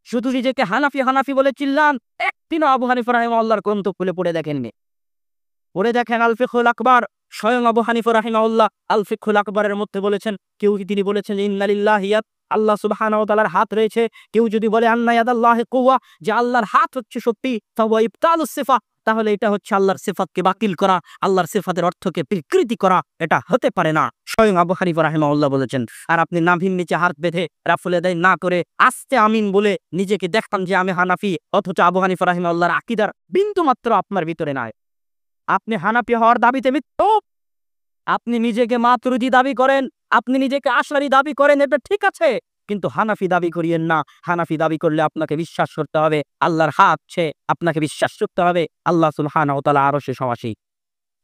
শুধু নিজেকে হানাফি হানাফি বলে চিল্লান, একদিনও আবু হানিফা রাহিমাহুল্লাহর গ্রন্থ খুলে পড়ে দেখেননি। পড়ে দেখেন আল ফিকহুল আকবার, স্বয়ং আবু হানিফা রাহিমাহুল্লাহ আল ফিকহুল আকবরের মধ্যে বলেছেন, কেউ তিনি বলেছেন যে ইন্না লিল্লাহি ইয়াদ, আল্লাহ সুবহানাহু ওয়া তাআলার হাত রয়েছে। কেউ যদি বলে আন্না ইয়াদাল্লাহি কুওয়া, যে আল্লাহর হাত হচ্ছে শক্তি, ফাহুয়া ইবতালুস সিফা, তাহলে এটা হচ্ছে আল্লাহর সিফাতকে বাতিল করা, আল্লাহর সিফাতের অর্থকে বিকৃতি করা। এটা হতে পারে না, স্বয়ং আবু হানিফা রাহিমাহুল্লাহ বলেছেন। আর আপনি নাভির নিচে হাত বেঁধে রাফুল আদায় না করে আস্তে আমিন বলে নিজেকে দেখান যে আমি হানাফি, অথচ আবু হানিফা রাহিমাহুল্লাহর আকীদার বিন্দু মাত্র আপনার ভিতরে নাই। আপনি হানাফি হওয়ার দাবিতে মৃত্যু। আপনি নিজেকে মাতুরিদি দাবি করেন, আপনি নিজেকে আশআরী দাবি করেন, এটা ঠিক আছে, কিন্তু হানাফি দাবি করিয়েন না। হানাফি দাবি করলে আপনাকে বিশ্বাস করতে হবে আল্লাহর হাত আছে, আপনাকে বিশ্বাস করতে হবে আল্লাহ সুবহানাহু ওয়া তাআলা আরশে সওয়াসী।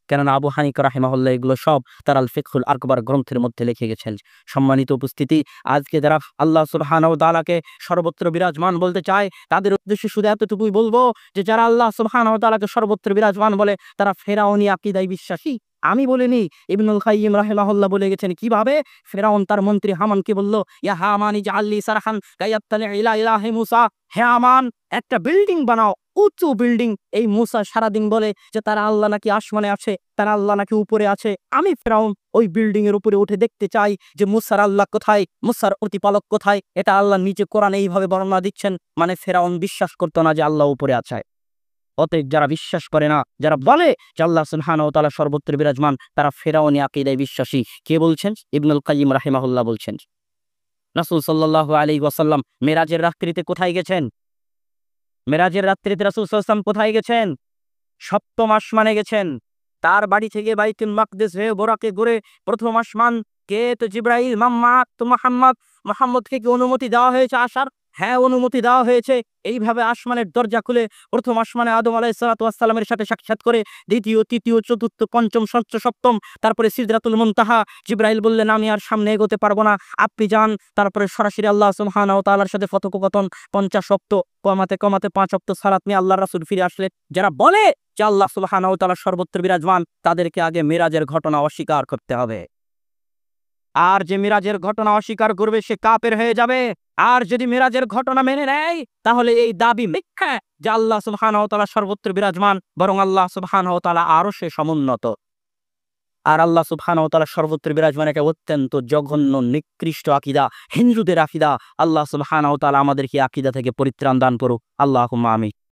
কেননা আবু হানিফা রাহিমাহুল্লাহ এগুলো সব তার আল ফিকহুল আকবার গ্রন্থের মধ্যে লিখে গেছেন। সম্মানিত উপস্থিতি, আজকে যারা আল্লাহ সুবহানাহু ওয়া তাআলাকে সর্বত্র বিরাজমান বলতে চায়, তাদের উদ্দেশ্যে শুধু এতটুকুই বলবো যে যারা আল্লাহ সুবহানাহু ওয়া তাআলাকে সর্বত্র বিরাজমান বলে তারা ফেরাউনি আকীদায় বিশ্বাসী। আমি বলিনি, ইবনুল কাইয়্যিম রাহিমাহুল্লাহ বলে গেছেন। কিভাবে? ফেরাউন তার মন্ত্রী হামানকে বলল, ইয়া হামান ইজআল লি সারহান কায়াত্তালি ইলা ইলাহি মূসা, হে হামান একটা বিল্ডিং বানাও, উঁচু বিল্ডিং। এই মূসা সারাদিন বলে যে তারা আল্লাহ নাকি আসমানে আছে, তারা আল্লাহ নাকি উপরে আছে। আমি ফেরাউন ওই বিল্ডিং এর উপরে উঠে দেখতে চাই যে মুসার আল্লাহ কোথায়, মুসার প্রতিপালক কোথায়। এটা আল্লাহ নিজে কোরআনে এইভাবে বর্ণনা দিচ্ছেন। মানে ফেরাউন বিশ্বাস করতো না যে আল্লাহ উপরে আছে। অতএব যারা বিশ্বাস করে না, যারা বলে যে আল্লাহ সুবহানাহু ওয়া তাআলা সর্বত্র বিরাজমান, তারা ফেরাউনি আকীদায় বিশ্বাসী। কে বলছেন? ইবনুল কাইয়্যিম রাহিমাহুল্লাহ বলছেন। রাসূল সাল্লাল্লাহু আলাইহি ওয়াসাল্লাম মেরাজের রাত্রিতে কোথায় গেছেন? মেরাজের রাত্রিতে রাসূল সাল্লাল্লাহু আলাইহি ওয়াসাল্লাম কোথায় গেছেন? সপ্তম আসমানে গেছেন। তার বাড়ি থেকে বাইতুল মাকদিস হয়ে বোরাকে ঘুরে প্রথম আসমান। কে? তো জিবরাইল। তো মুহাম্মদকে কি অনুমতি দেওয়া হয়েছে আসার? হ্যাঁ, অনুমতি দেওয়া হয়েছে। এইভাবে আসমানের দরজা খুলে প্রথম আসমানে আদম আলাইহিস সালাতু ওয়াস সালামের সাথে সাক্ষাৎ করে, দ্বিতীয়, তৃতীয়, চতুর্থ, পঞ্চম, ষষ্ঠ, সপ্তম, তারপরে সিদরাতুল মুনতাহা। জিবরাইল বললেন, আমি আর সামনে এগোতে পারবো না, আপনি যান। তারপরে সরাসরি আল্লাহ সুবহানাহু ওয়া তাআলার সাথে কথোপকথন। 50 ওয়াক্ত কমাতে কমাতে 5 ওয়াক্ত সালাত নিয়ে আল্লাহর রাসূল ফিরে আসলেন। যারা বলে যে আল্লাহ সুবহানাহু ওয়া তাআলা সর্বত্র বিরাজমান, তাদেরকে আগে মিরাজের ঘটনা অস্বীকার করতে হবে। আর যে মিরাজের ঘটনা অস্বীকার করবে সে কাফের হয়ে যাবে। আর যদি মিরাজের ঘটনা মেনে নেয়, তাহলে এই দাবি মিথ্যা যে আল্লাহ সুবহানাহু ওয়া তাআলা সর্বত্র বিরাজমান, বরং আল্লাহ সুবহানাহু ওয়া তাআলা আরশে সমুন্নত। আর আল্লাহ সুবহানাহু ওয়া তাআলা সর্বত্র বিরাজমান এটা অত্যন্ত জঘন্য নিকৃষ্ট আকীদা, হিন্দুদের আকীদা। আল্লাহ সুবহানাহু ওয়া তাআলা আমাদেরকে আকীদা থেকে পরিত্রাণ দান করুক। আল্লাহুম্মা আমিন।